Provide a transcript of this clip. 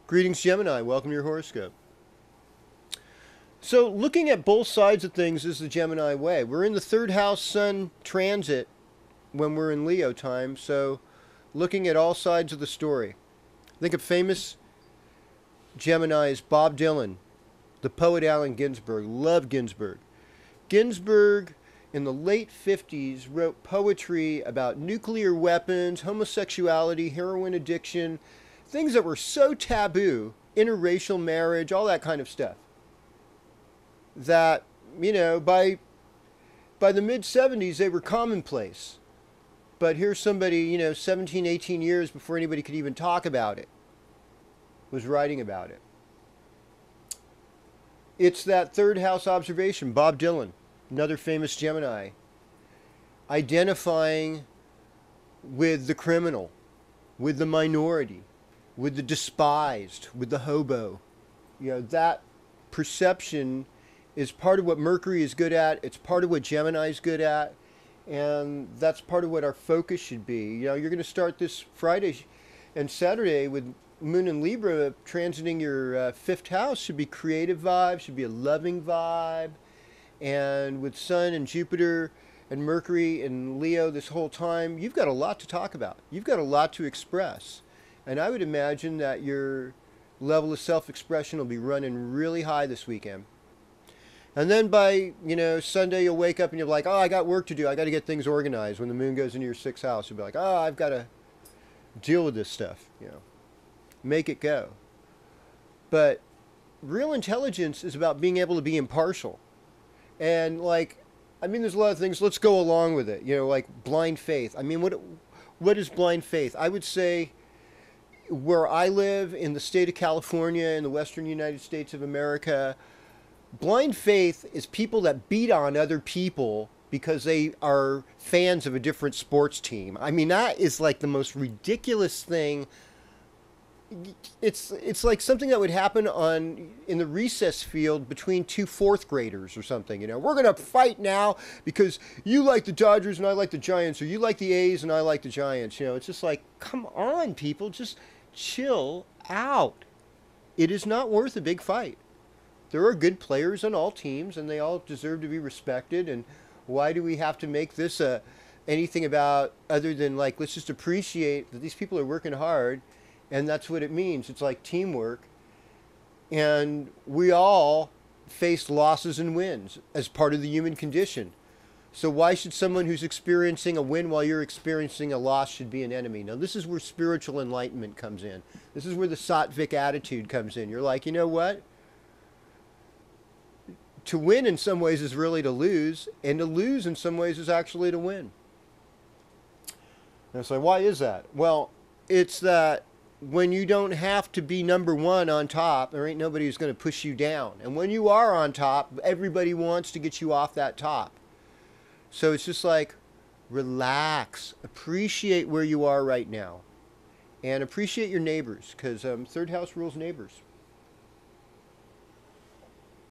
Greetings, Gemini. Welcome to your horoscope. So, looking at both sides of things is the Gemini way. We're in the third house Sun transit when we're in Leo time, so looking at all sides of the story. Think of famous Geminis, Bob Dylan, the poet Allen Ginsberg. Love Ginsberg. Ginsberg, in the late 50s, wrote poetry about nuclear weapons, homosexuality, heroin addiction, things that were so taboo, interracial marriage, all that kind of stuff, that, by the mid-70s, they were commonplace. But here's somebody, 17, 18 years before anybody could even talk about it, was writing about it. It's that third house observation, Bob Dylan, another famous Gemini, identifying with the criminal, with the minority, with the despised, with the hobo. That perception is part of what Mercury is good at. It's part of what Gemini is good at. And that's part of what our focus should be. You're going to start this Friday and Saturday with Moon and Libra transiting your fifth house. Should be creative vibe, should be a loving vibe. And with Sun and Jupiter and Mercury and Leo this whole time, you've got a lot to talk about. You've got a lot to express. And I would imagine that your level of self-expression will be running really high this weekend. And then by, Sunday you'll wake up and you'll be like, oh, I got work to do. I got to get things organized. When the moon goes into your sixth house, you'll be like, oh, I've got to deal with this stuff, Make it go. But real intelligence is about being able to be impartial. And there's a lot of things, let's go along with it, like blind faith. What is blind faith? I would say where I live in the state of California in the western United States of America, blind faith is people that beat on other people because they are fans of a different sports team. That is like the most ridiculous thing. It's like something that would happen in the recess field between two fourth graders or something. We're going to fight now because you like the Dodgers and I like the Giants, or you like the A's and I like the Giants. It's just like, come on, people, just chill out. It is not worth a big fight. There are good players on all teams and they all deserve to be respected. And why do we have to make this anything about other than let's just appreciate that these people are working hard. And that's what it means. It's like teamwork. And we all face losses and wins as part of the human condition. So why should someone who's experiencing a win while you're experiencing a loss should be an enemy? Now, this is where spiritual enlightenment comes in. This is where the sattvic attitude comes in. You're like, you know what? To win in some ways is really to lose. And to lose in some ways is actually to win. And it's like, why is that? Well, it's that when you don't have to be number one on top, there ain't nobody who's going to push you down. And when you are on top, everybody wants to get you off that top. So it's just like, relax, appreciate where you are right now, and appreciate your neighbors, because third house rules neighbors.